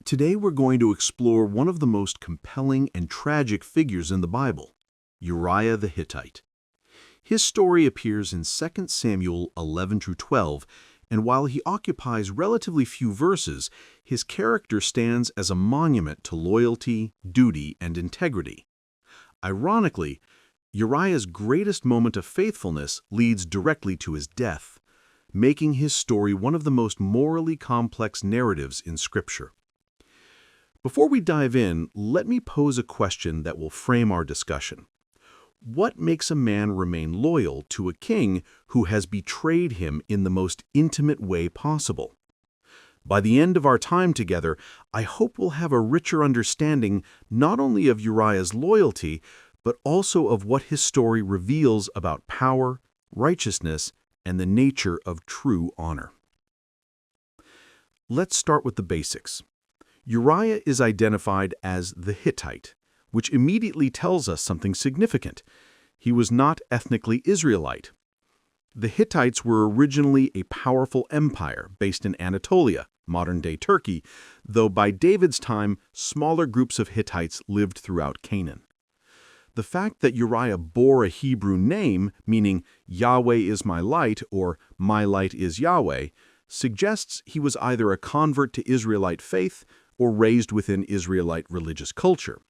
Today we're going to explore one of the most compelling and tragic figures in the Bible, Uriah the Hittite. His story appears in 2 Samuel 11-12, and while he occupies relatively few verses, his character stands as a monument to loyalty, duty, and integrity. Ironically, Uriah's greatest moment of faithfulness leads directly to his death, making his story one of the most morally complex narratives in Scripture. Before we dive in, let me pose a question that will frame our discussion. What makes a man remain loyal to a king who has betrayed him in the most intimate way possible? By the end of our time together, I hope we'll have a richer understanding not only of Uriah's loyalty, but also of what his story reveals about power, righteousness, and the nature of true honor. Let's start with the basics. Uriah is identified as the Hittite, which immediately tells us something significant. He was not ethnically Israelite. The Hittites were originally a powerful empire based in Anatolia, modern-day Turkey, though by David's time, smaller groups of Hittites lived throughout Canaan. The fact that Uriah bore a Hebrew name, meaning Yahweh is my light or my light is Yahweh, suggests he was either a convert to Israelite faith or raised within Israelite religious culture.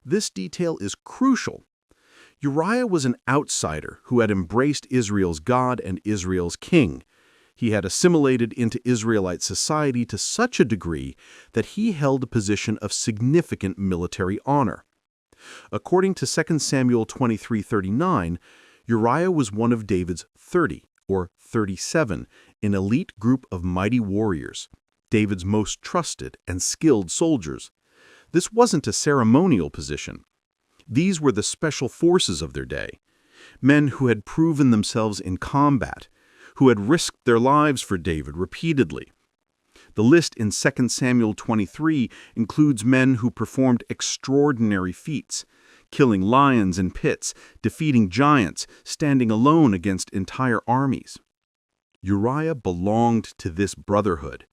This detail is crucial. Uriah was an outsider who had embraced Israel's God and Israel's king. He had assimilated into Israelite society to such a degree that he held a position of significant military honor. According to 2 Samuel 23:39, Uriah was one of David's 30, or 37, an elite group of mighty warriors, David's most trusted and skilled soldiers. This wasn't a ceremonial position. These were the special forces of their day, men who had proven themselves in combat, who had risked their lives for David repeatedly. The list in 2 Samuel 23 includes men who performed extraordinary feats, killing lions in pits, defeating giants, standing alone against entire armies. Uriah belonged to this brotherhood.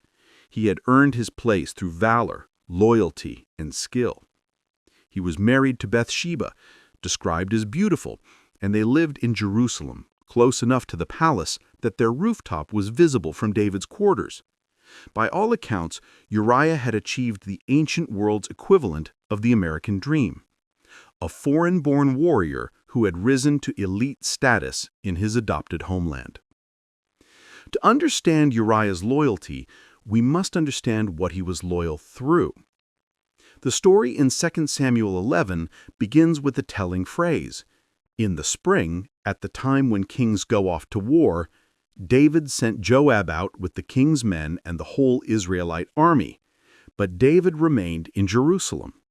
He had earned his place through valor, loyalty, and skill. He was married to Bathsheba, described as beautiful, and they lived in Jerusalem, close enough to the palace that their rooftop was visible from David's quarters. By all accounts, Uriah had achieved the ancient world's equivalent of the American dream, a foreign-born warrior who had risen to elite status in his adopted homeland. To understand Uriah's loyalty, we must understand what he was loyal through. The story in 2 Samuel 11 begins with the telling phrase, "In the spring, at the time when kings go off to war, David sent Joab out with the king's men and the whole Israelite army, but David remained in Jerusalem."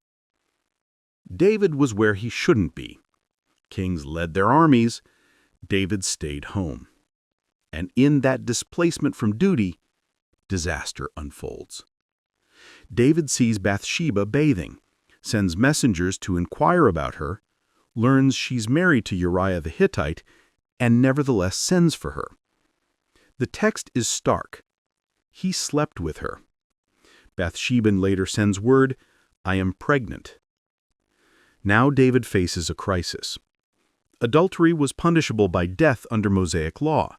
David was where he shouldn't be. Kings led their armies, David stayed home. And in that displacement from duty, disaster unfolds. David sees Bathsheba bathing, sends messengers to inquire about her, learns she's married to Uriah the Hittite, and nevertheless sends for her. The text is stark. He slept with her. Bathsheba later sends word, "I am pregnant." Now David faces a crisis. Adultery was punishable by death under Mosaic law.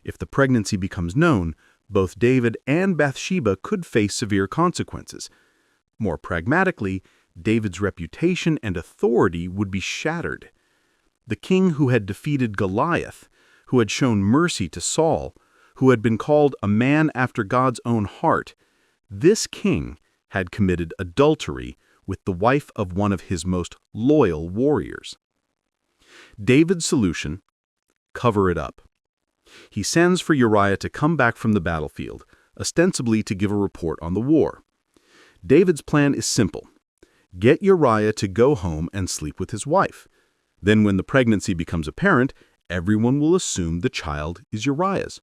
If the pregnancy becomes known, both David and Bathsheba could face severe consequences. More pragmatically, David's reputation and authority would be shattered. The king who had defeated Goliath, who had shown mercy to Saul, who had been called a man after God's own heart, this king had committed adultery with the wife of one of his most loyal warriors. David's solution: cover it up. He sends for Uriah to come back from the battlefield, ostensibly to give a report on the war. David's plan is simple. Get Uriah to go home and sleep with his wife. Then when the pregnancy becomes apparent, everyone will assume the child is Uriah's.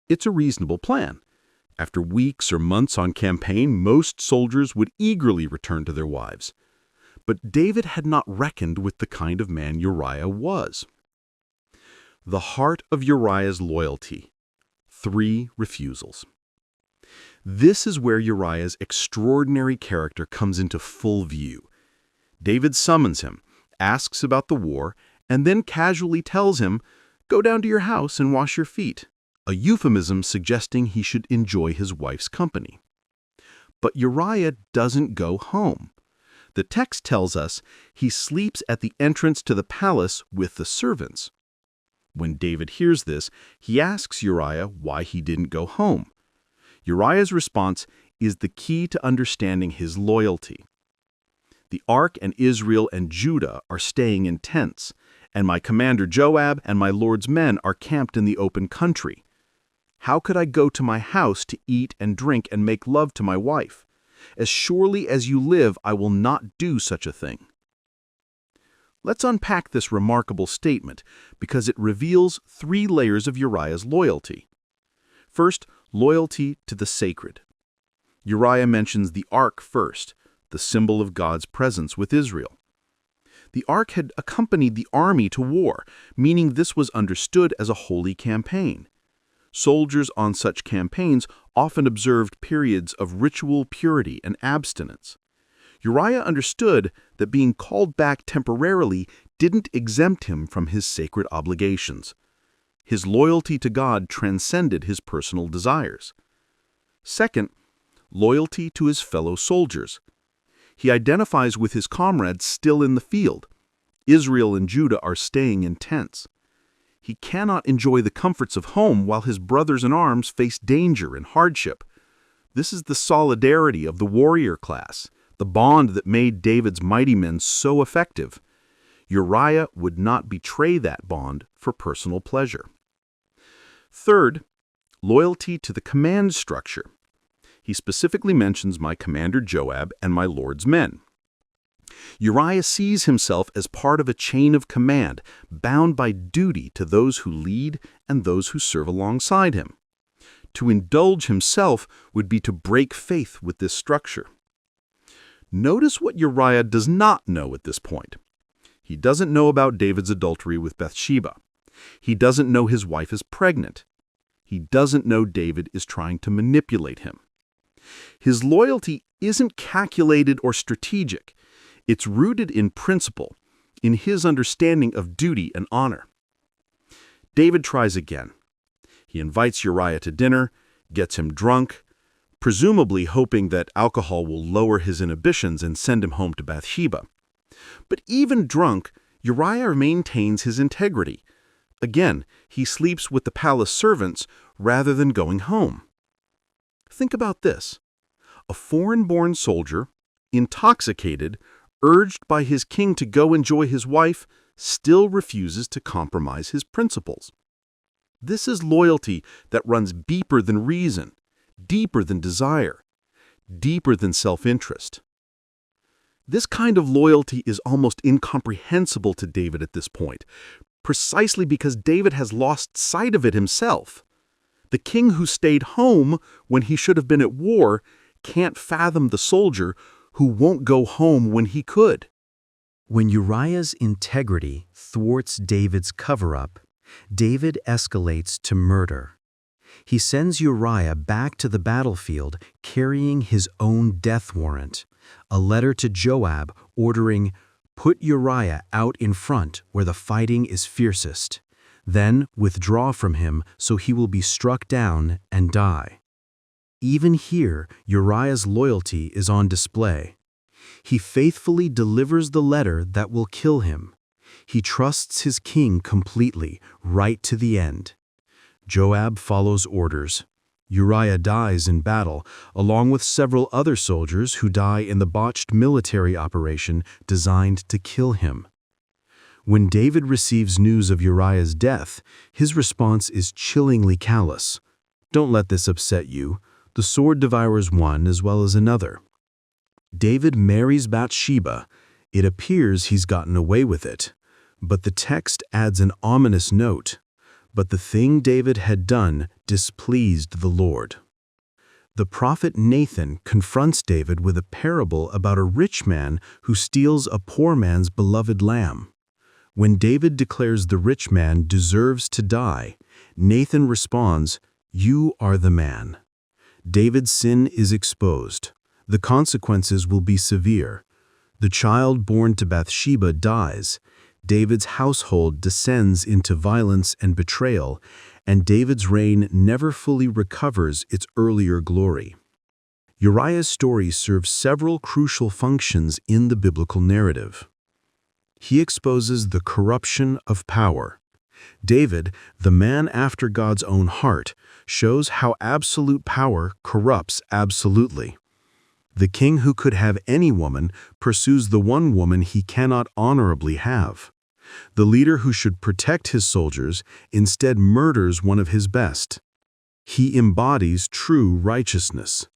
It's a reasonable plan. After weeks or months on campaign, most soldiers would eagerly return to their wives. But David had not reckoned with the kind of man Uriah was. The heart of Uriah's loyalty: 3 refusals. This is where Uriah's extraordinary character comes into full view. David summons him, asks about the war, and then casually tells him, "Go down to your house and wash your feet," a euphemism suggesting he should enjoy his wife's company. But Uriah doesn't go home. The text tells us he sleeps at the entrance to the palace with the servants. When David hears this, he asks Uriah why he didn't go home. Uriah's response is the key to understanding his loyalty. "The ark and Israel and Judah are staying in tents, and my commander Joab and my Lord's men are camped in the open country. How could I go to my house to eat and drink and make love to my wife? As surely as you live, I will not do such a thing." Let's unpack this remarkable statement because it reveals 3 layers of Uriah's loyalty. First, loyalty to the sacred. Uriah mentions the ark first, the symbol of God's presence with Israel. The ark had accompanied the army to war, meaning this was understood as a holy campaign. Soldiers on such campaigns often observed periods of ritual purity and abstinence. Uriah understood that being called back temporarily didn't exempt him from his sacred obligations. His loyalty to God transcended his personal desires. Second, loyalty to his fellow soldiers. He identifies with his comrades still in the field. Israel and Judah are staying in tents. He cannot enjoy the comforts of home while his brothers in arms face danger and hardship. This is the solidarity of the warrior class, the bond that made David's mighty men so effective. Uriah would not betray that bond for personal pleasure. Third, loyalty to the command structure. He specifically mentions my commander Joab and my Lord's men. Uriah sees himself as part of a chain of command, bound by duty to those who lead and those who serve alongside him. To indulge himself would be to break faith with this structure. Notice what Uriah does not know at this point. He doesn't know about David's adultery with Bathsheba. He doesn't know his wife is pregnant. He doesn't know David is trying to manipulate him. His loyalty isn't calculated or strategic. It's rooted in principle, in his understanding of duty and honor. David tries again. He invites Uriah to dinner, gets him drunk, presumably hoping that alcohol will lower his inhibitions and send him home to Bathsheba. But even drunk, Uriah maintains his integrity. Again, he sleeps with the palace servants rather than going home. Think about this. A foreign-born soldier, intoxicated, urged by his king to go enjoy his wife, still refuses to compromise his principles. This is loyalty that runs deeper than reason, deeper than desire, deeper than self-interest. This kind of loyalty is almost incomprehensible to David at this point, precisely because David has lost sight of it himself. The king who stayed home when he should have been at war can't fathom the soldier who won't go home when he could. When Uriah's integrity thwarts David's cover-up, David escalates to murder. He sends Uriah back to the battlefield carrying his own death warrant, a letter to Joab ordering, "Put Uriah out in front where the fighting is fiercest. Then withdraw from him so he will be struck down and die." Even here, Uriah's loyalty is on display. He faithfully delivers the letter that will kill him. He trusts his king completely, right to the end. Joab follows orders. Uriah dies in battle, along with several other soldiers who die in the botched military operation designed to kill him. When David receives news of Uriah's death, his response is chillingly callous. "Don't let this upset you. The sword devours one as well as another." David marries Bathsheba. It appears he's gotten away with it. But the text adds an ominous note. But the thing David had done displeased the Lord. The prophet Nathan confronts David with a parable about a rich man who steals a poor man's beloved lamb. When David declares the rich man deserves to die, Nathan responds, "You are the man." David's sin is exposed. The consequences will be severe. The child born to Bathsheba dies. David's household descends into violence and betrayal, and David's reign never fully recovers its earlier glory. Uriah's story serves several crucial functions in the biblical narrative. He exposes the corruption of power. David, the man after God's own heart, shows how absolute power corrupts absolutely. The king who could have any woman pursues the one woman he cannot honorably have. The leader who should protect his soldiers instead murders one of his best. He embodies true righteousness.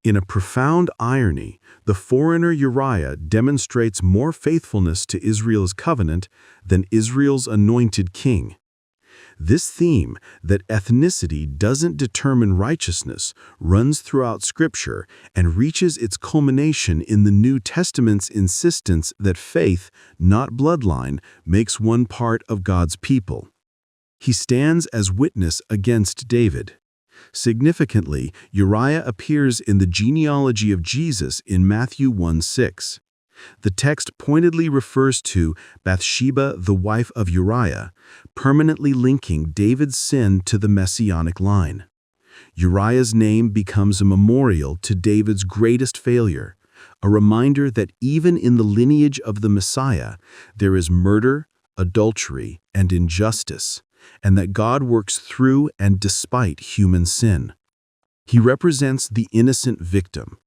In a profound irony, the foreigner Uriah demonstrates more faithfulness to Israel's covenant than Israel's anointed king. This theme, that ethnicity doesn't determine righteousness, runs throughout Scripture and reaches its culmination in the New Testament's insistence that faith, not bloodline, makes one part of God's people. He stands as witness against David. Significantly, Uriah appears in the genealogy of Jesus in Matthew 1:6. The text pointedly refers to Bathsheba, the wife of Uriah, permanently linking David's sin to the messianic line. Uriah's name becomes a memorial to David's greatest failure, a reminder that even in the lineage of the Messiah, there is murder, adultery, and injustice, and that God works through and despite human sin. He represents the innocent victim.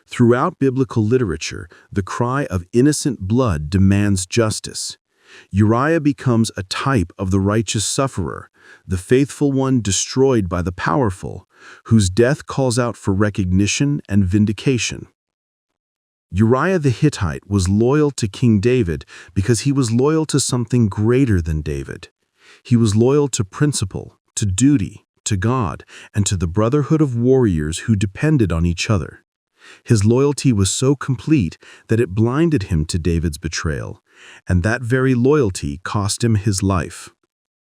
Throughout biblical literature, the cry of innocent blood demands justice. Uriah becomes a type of the righteous sufferer, the faithful one destroyed by the powerful, whose death calls out for recognition and vindication. Uriah the Hittite was loyal to King David because he was loyal to something greater than David. He was loyal to principle, to duty, to God, and to the brotherhood of warriors who depended on each other. His loyalty was so complete that it blinded him to David's betrayal, and that very loyalty cost him his life.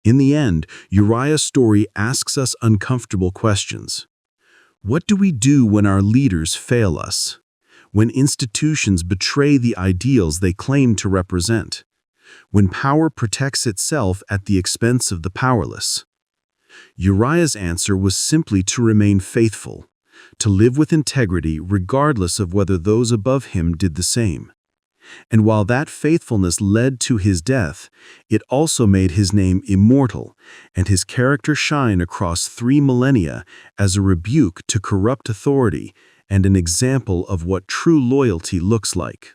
In the end, Uriah's story asks us uncomfortable questions. What do we do when our leaders fail us? When institutions betray the ideals they claim to represent? When power protects itself at the expense of the powerless? Uriah's answer was simply to remain faithful, to live with integrity regardless of whether those above him did the same. And while that faithfulness led to his death, it also made his name immortal and his character shine across 3 millennia as a rebuke to corrupt authority and an example of what true loyalty looks like.